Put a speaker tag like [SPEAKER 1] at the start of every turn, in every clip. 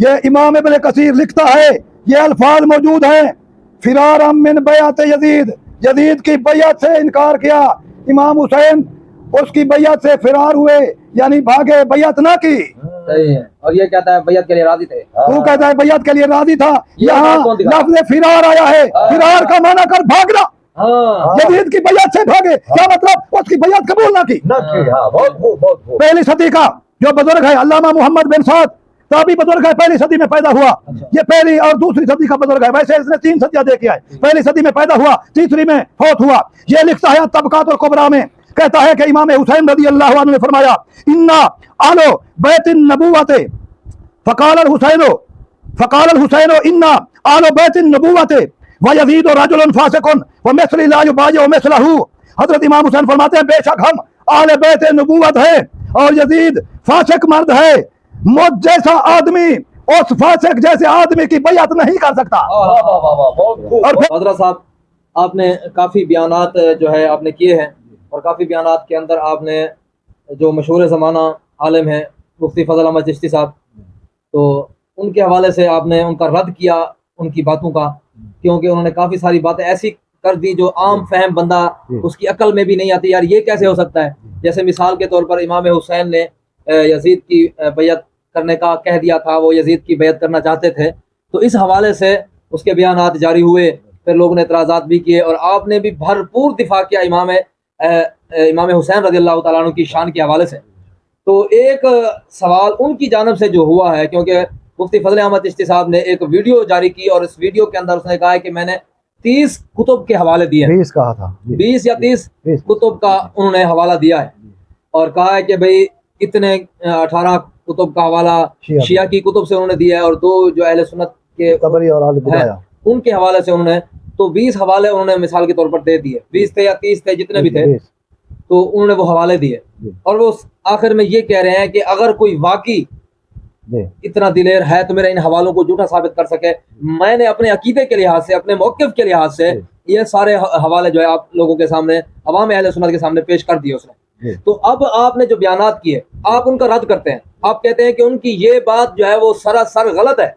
[SPEAKER 1] ये इमाम इब्न कसीर लिखता है, ये अल्फाज मौजूद हैं, फिरार मिन बैअत यजीद, यजीद की बैअत से इनकार किया। इमाम हुसैन उसकी बैअत से फिरार हुए, यानी भागे, बैअत ना की।
[SPEAKER 2] सही है। और ये कहता है बैअत के लिए राजी थे।
[SPEAKER 1] तू कहता है बैअत के लिए राजी था। यहाँ लफ्ज़ फिरार आया है, फिरार का माना कर भागना। यजीद की बैअत से भागे, क्या मतलब? उसकी बैअत कबूल ना की। पहली सदी का जो बुजुर्ग है अल्लामा मोहम्मद बिन साद, ताबी बुजुर्ग है, पहली सदी में पैदा हुआ। ये पहली और दूसरी सदी का बुजुर्ग है, वैसे इसने 3 सदियां देखी है। पहली सदी में पैदा हुआ, तीसरी में फौत हुआ। ये लिखता है तबकातुल कुबरा में, कहता है कि इमाम हुसैन रज़ी अल्लाहु अन्हु ने फरमाया, इन्ना आलो बैतिन नबुव्वत फ़क़ाल हुसैन इन्ना आलो बैतिन नबुव्वत व यज़ीद रजुलन फासिकुन व मिस्ली ला युबायिउ मिस्लहु। हजरत इमाम हुसैन फरमाते हैं, बेशक हम आले बैत नबुव्वत है और यजीद फासिक मर्द है, मुझ जैसा आदमी उस फासिक जैसे आदमी की बैअत नहीं कर सकता।
[SPEAKER 2] और हजरत साहब, आपने काफ़ी बयानात जो है आपने किए हैं, और काफ़ी बयानात के अंदर आपने जो मशहूर ज़माना आलिम है मुफ्ती फजल अहमद चिश्ती साहब, तो उनके हवाले से आपने उनका रद्द किया उनकी बातों का, क्योंकि उन्होंने काफ़ी सारी बातें ऐसी कर दी जो आम फहम बंदा उसकी अकल में भी नहीं आती। यार ये कैसे हो सकता है? जैसे मिसाल के तौर पर इमाम हुसैन ने यजीद की बैअत करने का कह दिया था, वो यजीद की बैअत करना चाहते थे, तो इस हवाले से उसके बयानात जारी हुए, फिर लोगों ने एतराज़ात भी किए, और आपने भी भरपूर दिफा किया इमाम हुसैन रज़ियल्लाहु ताला अन्हु की शान के हवाले से। तो एक सवाल उनकी जानब से जो हुआ है, क्योंकि मुफ्ती फजल अहमद चिश्ती साहब ने एक वीडियो जारी की और इस वीडियो के अंदर उसने कहा है कि मैंने 30 कुतुब के हवाले दिए हैं।
[SPEAKER 1] 20 कहा था,
[SPEAKER 2] 20 या 30 कुतुब का उन्होंने हवाला दिया है, और कहा है कि भाई इतने 18 कुतुब का हवाला शिया की कुतुब से उन्होंने दिया है, और 2 जो अहले सुन्नत के
[SPEAKER 1] तबरी और अल-बिदाया
[SPEAKER 2] उनके हवाले से उन्होंने, तो 20 हवाले उन्होंने मिसाल के तौर पर दे दिए। 20 थे या 30 थे, जितने भी थे, तो उन्होंने वो हवाले दिए, और वो आखिर में ये कह रहे हैं कि अगर कोई वाकई इतना दिलेर है तो मेरा इन हवालों को झूठा साबित कर सके। मैंने अपने अकीदे के लिहाज से, अपने मौक़िफ़ के लिहाज से ये सारे हवाले जो है आप लोगों के सामने, अवाम अहले सुन्नत के सामने पेश कर दिए उसने। तो अब आपने जो बयानात किए, आप उनका रद्द करते हैं। आप कहते हैं कि उनकी ये बात जो है वो सरासर गलत है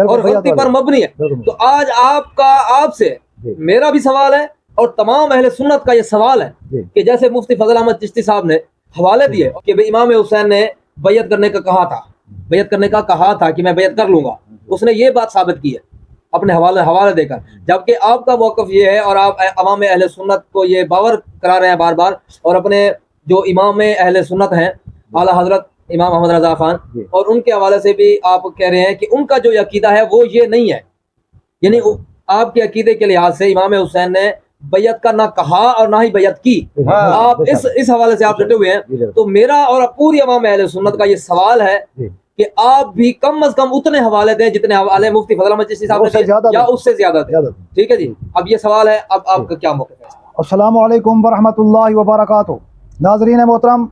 [SPEAKER 2] और गलती पर मबनी है। तो आज आपसे मेरा भी सवाल है और तमाम अहले सुन्नत का ये सवाल है कि जैसे मुफ्ती फजल अहमद चिश्ती साहब ने हवाले दिए कि भाई इमाम हुसैन ने बैयत करने का कहा था, बैयत करने का कहा था कि मैं बैयत कर लूंगा, उसने ये बात साबित की है अपने हवाले देकर, जबकि आपका मौक़िफ़ ये है और आप अवाम अहले सुन्नत को ये बावर करा रहे हैं बार बार, और अपने जो इमाम अहले सुन्नत हैं आला हजरत इमाम अहमद रज़ा खान, और उनके हवाले से भी आप कह रहे हैं कि उनका जो अकीदा है वो ये नहीं है। यानी आपके अकीदे के लिहाज से इमाम हुसैन ने बैयत का ना कहा और ना ही बैयत की। आप इस हवाले से आप डटे हुए हैं। तो मेरा और पूरी अवाम अहले सुन्नत का ये सवाल है कि आप भी कम अज कम उतने हवाले दें जितने हवाले मुफ्ती फजल अहमद चिश्ती साहब ने दिए, या उससे ज्यादा दें। ठीक है जी, अब ये सवाल है, अब आपका क्या मौक़िफ़ है?
[SPEAKER 1] अस्सलामु अलैकुम व रहमतुल्लाहि व बरकातुहू। नाज़रीन मोहतरम,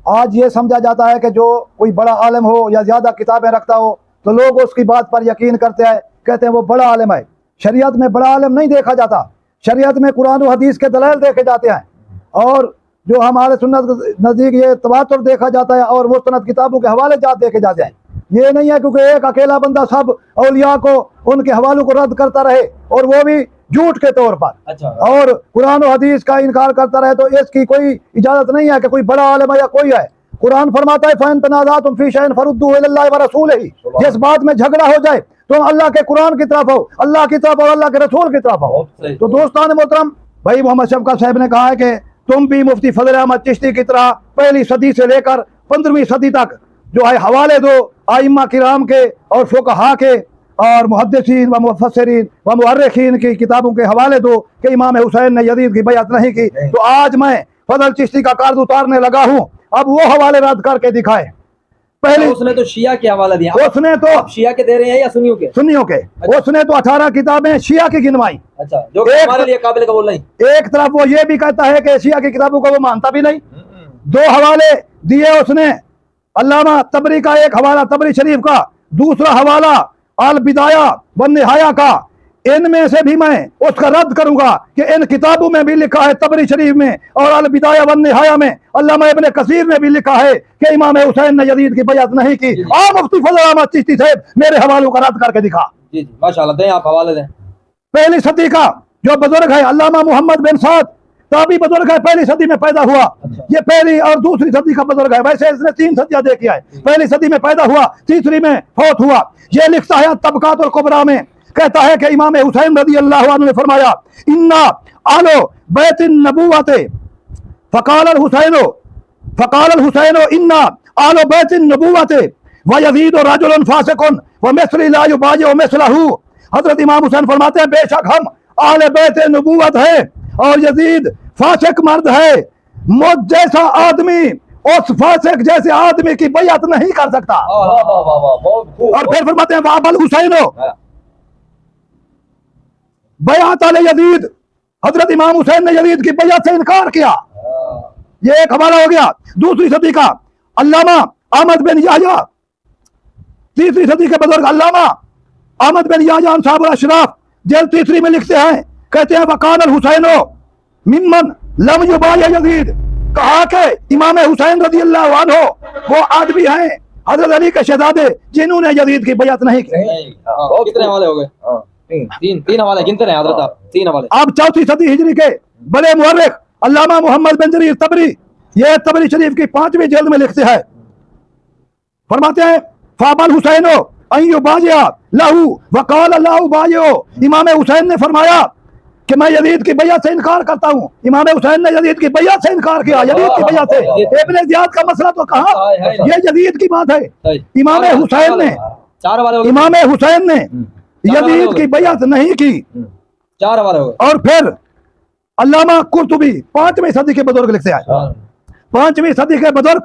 [SPEAKER 1] आज ये समझा जाता है कि जो कोई बड़ा आलिम हो या ज़्यादा किताबें रखता हो तो लोग उसकी बात पर यकीन करते हैं, कहते हैं वो बड़ा आलिम है। शरीयत में बड़ा आलिम नहीं देखा जाता, शरीयत में कुरान और हदीस के दलाइल देखे जाते हैं, और जो हमारे सुन्नत नज़दीक ये तवातुर देखा जाता है और मुस्तनद किताबों के हवाले जात देखे जाते हैं। ये नहीं है क्योंकि एक अकेला बंदा सब औलिया को उनके हवालों को रद्द करता रहे और वो भी झूठ के तौर पर,
[SPEAKER 2] अच्छा,
[SPEAKER 1] और कुरान और हदीस का इनकार करता रहे, तो इसकी कोई इजाज़त नहीं है कि कोई बड़ा आलिम है या कोई है। कुरान फरमाता है फ़इन तनाज़अतुम फ़ी शैइन फरुद्दूहु इलल्लाहि व रसूलिही, जिस बात में झगड़ा हो जाए तो अल्लाह के कुरान की तरफ हो, अल्लाह की तरफ और अल्लाह के रसूल की तरफ हो। तो दोस्तान मोहतरम, भाई मोहम्मद शफ़क़त साहब ने कहा है कि तुम भी मुफ्ती फजल अहमद चिश्ती की तरह पहली सदी से लेकर 15वीं सदी तक जो है हवाले दो आइम्मा किराम के और फुक़हा के और मुहद्दिसीन व मुफस्सिरीन व मुअर्रिखीन की किताबों के हवाले दो कि इमाम हुसैन ने यजीद की बैअत नहीं की। तो आज मैं फजल चिश्ती का कर्ज उतारने लगा हूँ, अब वो हवाले रद्द करके दिखाए।
[SPEAKER 2] पहले उसने तो शिया के हवाला दिया,
[SPEAKER 1] उसने तो
[SPEAKER 2] शिया के दे रहे हैं या सुन्नियों के?
[SPEAKER 1] सुन्नियों के। अच्छा। उसने तो 18 किताबें शिया की गिनवाई।
[SPEAKER 2] अच्छा, जो हमारे लिए काबिल कबूल नहीं।
[SPEAKER 1] एक तरफ वो ये भी कहता है कि शिया की किताबों को वो मानता भी नहीं। 2 हवाले दिए उसने, अल्लामा तबरी का एक हवाला तबरी शरीफ का, दूसरा हवाला अल बिदाया व निहाया का। इनमें से भी मैं उसका रद्द करूंगा कि इन किताबों में भी लिखा है, तबरी शरीफ में और अल बिदाया वन निहाया में अल्लामा इब्ने कसीर ने भी लिखा है कि इमाम हुसैन ने यजीद की बैअत नहीं की। और मुफ्ती फजल अहमद चिश्ती साहब मेरे हवालों का रद्द करके दिखा।
[SPEAKER 2] जी जी माशाल्लाह, दें आप हवाले दें।
[SPEAKER 1] पहली सदी का जो बुजुर्ग है अल्लामा मोहम्मद बिन साद, ताबी बुजुर्ग है, पहली सदी में पैदा हुआ। ये पहली और दूसरी सदी का बुजुर्ग है, वैसे इसने 3 सदियां देखी है। पहली सदी में पैदा हुआ, तीसरी में फौत हुआ। ये लिखता है तबकातुल कुबरा में, कहता है कि इमाम हुसैन रज़ी अल्लाह अन्हु ने फरमाया इन्ना आलो बैतिन नबुव्वते फकाल हुसैनो इन्ना आलो बैतिन नबुव्वते व यजीद रजुलन फासिकुन व मिस्ली ला युबाजि मिस्लहु। हजरत इमाम हुसैन फरमाते हैं बेशक हम आले बैत नबुव्वत है और यजीद फासिक मर्द है, मुझ जैसा आदमी उस फासिक जैसे आदमी की बैअत नहीं कर सकता। और फिर फरमाते हैं वाबल हुसैनो बैअत अल यजीद, हजरत इमाम हुसैन ने यजीद की बैअत से इनकार किया। ये एक हवाला हो गया। दूसरी सदी का अल्लामा अहमद बिन याहया, तीसरी सदी के बुजुर्ग अल्लामा अहमद बिन याहया साहब अशराफ जेल तीसरी में लिखते हैं, कहते हैं वकान अल हुसैनो मिम्मन लम युबाय यजीद, कहा कि इमाम हुसैन रज़ी अल्लाह अन्हु वो आदमी हैं हजरत अली के शहजादे जिन्होंने यजीद की बैअत नहीं की।
[SPEAKER 2] कितने हवाले हो गए? तीन हवाले गिनते रहे हजरत आप, 3 हवाले।
[SPEAKER 1] अब चौथी सदी हिजरी के बड़े मुअर्रिख अल्लामा मोहम्मद बिन जरीर तबरी, ये तबरी शरीफ की 5वीं जिल्द में लिखते हैं, फरमाते हैं फाबल हुसैनो अय्यु बाजिया लहू वकाल अल्लाहु बाजियो, इमाम हुसैन ने फरमाया कि मैं यजीद की बैअत से इनकार करता हूँ। इमाम हुसैन ने यजीद की बैअत से इनकार किया, यजीद की बैअत से। इब्ने ज़ियाद का मसला तो कहा, ये यजीद की बात है। इमाम हुसैन ने यजीद की बैअत नहीं की।
[SPEAKER 2] 4 हवाले हो गए।
[SPEAKER 1] और फिर अल्लामा कुर्तुबी 5वीं सदी के बुजुर्ग लिखते हैं, 5वीं सदी के बुजुर्ग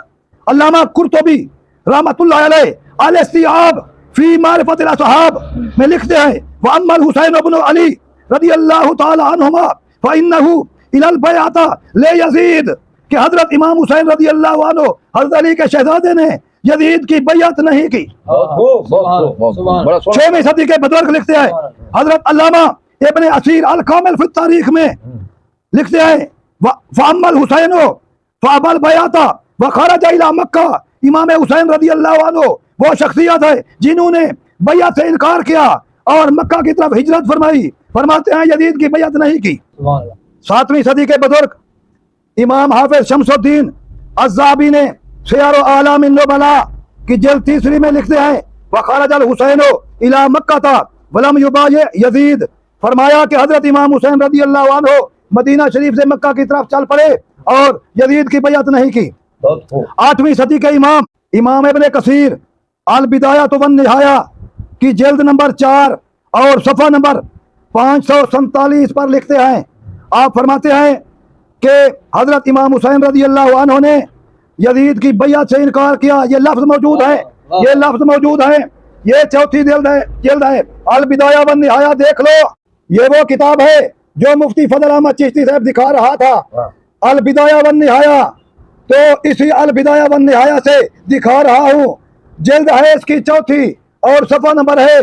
[SPEAKER 1] अल्लामा कुर्तुबी रहमतुल्लाह अलैह अल इस्तिआब फी मारिफतिल असहाब में लिखते हैं व अम्मल हुसैन इब्न अली रज़ियल्लाहु ताला अन्हुमा फइन्नहु इलल बैअता ले यजीद, कि हजरत इमाम हुसैन रज़ियल्लाहु अन्हु हजरत अली के शहजादे ने यजीद की बैअत नहीं की। 6वीं सदी के बुजुर्ग लिखते हैं हजरत अल्लामा इब्ने असीर अल कामिल फी तारीख में लिखते हैं फअम्मल हुसैनो फअबल बैअता व खरज इला मक्का, इमाम हुसैन रज़ियल्लाहु अन्हु वो शख्सियत है जिन्होंने बैअत से इनकार किया और मक्का की तरफ हिजरत फरमाई। फरमाते हैं यजीद की बैअत नहीं की। 7वीं सदी के बुजुर्ग इमाम हाफिज शमसुद्दीन अज़्ज़ाबी ने सियार आलामिन नुबला की जिल्द 3 में लिखते हैं व खरज अल हुसैनो इला मक्का था वलम युबाय यजीद, फरमाया कि हजरत इमाम हुसैन रज़ियल्लाहु अन्हु मदीना शरीफ से मक्का की तरफ चल पड़े और यजीद की बैअत नहीं की। 8वीं सदी के इमाम इब्ने कसीर अल बिदाया वन निहाया की जिल्द नंबर 4 और सफ़ा नंबर 547 पर लिखते हैं, आप फरमाते हैं कि हजरत इमाम हुसैन रज़ियल्लाहु अन्हु ने यजीद की बैअत से इनकार किया। ये लफ्ज मौजूद है, ये लफ्ज मौजूद है। ये 4थी जिल्द है अल बिदाया वन निहाया, देख लो। ये वो किताब है जो मुफ्ती फजल अहमद चिश्ती साहब दिखा रहा था, अल बिदाया वन निहाया। तो इसी अल बिदाया वन निहाया से दिखा रहा हूँ। जिल्द है इसकी 4थी और सफ़ा नंबर है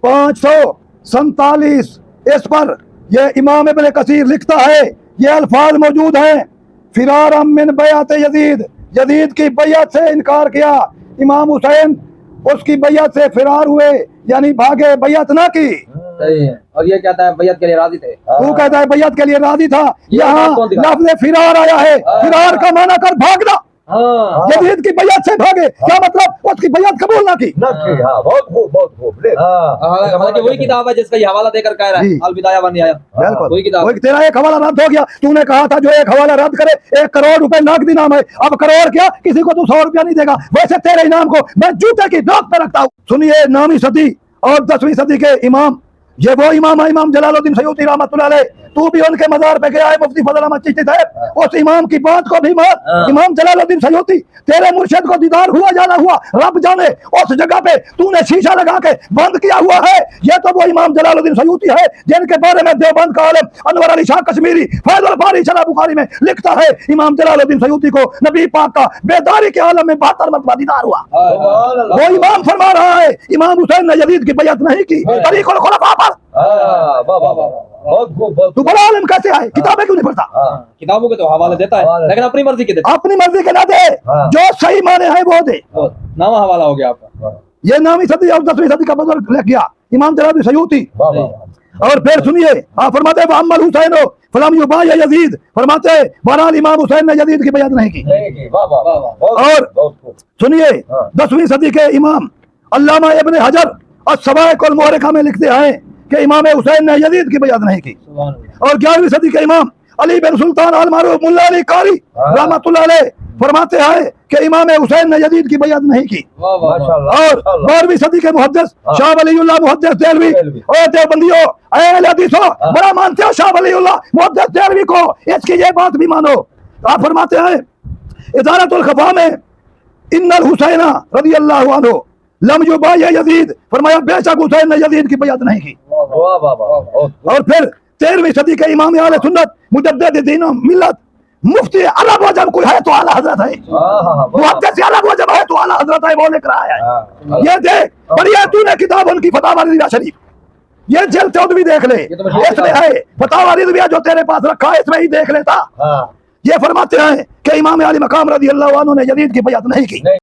[SPEAKER 1] 547। इस पर यह इमाम इब्ने कसीर लिखता है, ये अल्फाज मौजूद हैं फिरार मिन बैअत यजीद, यजीद की बैअत से इनकार किया। इमाम हुसैन उसकी बैअत से फिरार हुए, यानी भागे, बैअत ना की।
[SPEAKER 2] सही है। और ये कहता है बैअत के लिए राजी थे,
[SPEAKER 1] वो कहता है बैअत के लिए राजी था। यहाँ लफ्ज़ फिरार आया है, फिरार का माना कर भागना। यजीद की बैअत से भागे, क्या मतलब उसकी बैअत कबूल ना की।
[SPEAKER 3] बहुत खूब।
[SPEAKER 2] हालांकि वही किताब है जिसका ये हवाला देकर कह रहा है अल बिदाया वन निहाया। वही किताब।
[SPEAKER 1] तेरा एक हवाला रद्द हो गया। तूने कहा था जो एक हवाला रद्द करे 1 करोड़ रुपए नकद इनाम है। अब करोड़ क्या, किसी को तू 100 रुपया नहीं देगा। वैसे तेरे इनाम को मैं जूते की नोक पे रखता हूँ। सुनिए, 9वीं सदी और 10वीं सदी के इमाम, ये वो इमाम है इमाम जलालुद्दीन सयूती रहमतुल्लाह अलैह। तू भी उनके मज़ार पे गया है मुफ्ती फजल अहमद चिश्ती साहब, उस इमाम की बात को भी मान। इमाम जलालुद्दीन सयूती, तेरे मुर्शिद को दीदार हुआ जाना हुआ, रब जाने उस जगह पे तूने शीशा लगा के बंद किया हुआ है। ये तो वो इमाम जलालुद्दीन सयूती है जिनके बारे में देवबंद का आलिम अनवर अली शाह कश्मीरी फैजुल बारी शरह बुखारी में लिखता है, इमाम जलालुद्दीन सयूती को नबी पाक का बेदारी के आलम में 72 मरतबा दीदार हुआ। वो इमाम फरमा रहा है इमाम हुसैन ने यजीद की बैअत नहीं की। तरीक़ुल खुलफा पर
[SPEAKER 3] हाँ, वाह वाह वाह, बहुत खूब बहुत
[SPEAKER 1] तू
[SPEAKER 3] खूब।
[SPEAKER 1] बड़ा आलिम कैसे आए, किताबें क्यों नहीं पढ़ता?
[SPEAKER 3] हाँ,
[SPEAKER 2] किताबों के तो हवाले देता है
[SPEAKER 3] हवाले।
[SPEAKER 2] लेकिन अपनी मर्जी के देता
[SPEAKER 1] अपनी मर्जी के ना दे,
[SPEAKER 3] हाँ।
[SPEAKER 1] जो सही माने हैं वो दे।
[SPEAKER 2] है। नामा हवाला हो गया आपका।
[SPEAKER 3] हाँ,
[SPEAKER 1] ये 9वीं सदी और 10वीं सदी का बुजुर्ग लिख गया, इमाम जलालुद्दीन सयूती।
[SPEAKER 3] वाह वाह वाह।
[SPEAKER 1] और फिर सुनिए, आप फरमाते हैं अम्मल हुसैन फलम युबा या यजीद, फरमाते हैं बहरहाल इमाम हुसैन ने यजीद की बैअत नहीं की।
[SPEAKER 3] नहीं की, वाह वाह वाह, बहुत
[SPEAKER 1] और
[SPEAKER 3] बहुत खूब।
[SPEAKER 1] सुनिए,
[SPEAKER 3] हाँ।
[SPEAKER 1] 10वीं सदी के इमाम अल्लामा इब्न हजर अस्सवाइक अल मुहर्रिका में लिखते हैं कि इमाम हुसैन ने यजीद की बैअत नहीं की।
[SPEAKER 2] सुभान अल्लाह।
[SPEAKER 1] और 11वीं सदी के इमाम अली बिन सुल्तान अल मारूफ मुल्ला अली कारी
[SPEAKER 3] हाँ।
[SPEAKER 1] रहमतुल्लाह अलैह फरमाते हैं कि इमाम हुसैन ने यजीद की बैअत नहीं की।
[SPEAKER 2] वाह वाह वाह।
[SPEAKER 3] माशाल्लाह
[SPEAKER 1] और
[SPEAKER 3] माशाल्लाह।
[SPEAKER 1] 12वीं सदी के मुहद्दिस
[SPEAKER 3] हाँ।
[SPEAKER 1] शाह वलीउल्लाह मुहद्दिस देहलवी,
[SPEAKER 3] देहलवी।
[SPEAKER 1] और देवबंदियों अहले हदीसों बड़ा मानते हो शाह वलीउल्लाह मुहद्दिस देहलवी को, इसकी ये बात भी मानो। आप फरमाते हैं इदारतुल खफा में इन्नल हुसैना रज़ियल्लाहु अन्हु लम युबा या यजीद, फरमाया बेशक हुसैन ने यजीद की बैअत नहीं की।
[SPEAKER 3] वाह वाह वाह, बहुत खूब।
[SPEAKER 1] और फिर 13वीं सदी के इमाम आले सुन्नत मुजद्दिद दीन व मिल्लत मुफ्ती अलग वजब कोई है तो आला हजरत है,
[SPEAKER 3] हाँ हाँ हाँ, वाह,
[SPEAKER 1] मुहद्दिस अलग वजब है तो आला हजरत है, वो लिख रहा है।
[SPEAKER 3] हाँ,
[SPEAKER 1] ये देख बढ़िया, तूने किताब उनकी फतावा रिज़विया शरीफ, ये जेल 14वीं देख ले,
[SPEAKER 2] ये तो मशहूर
[SPEAKER 1] इसमें है फतावा रिज़विया जो तेरे पास रखा है, इसमें ही देख लेता।
[SPEAKER 3] हाँ।
[SPEAKER 1] ये फरमाते हैं कि इमाम अली मकाम रज़ियल्लाहु अन्हु ने यजीद की बैअत नहीं की।
[SPEAKER 3] नहीं।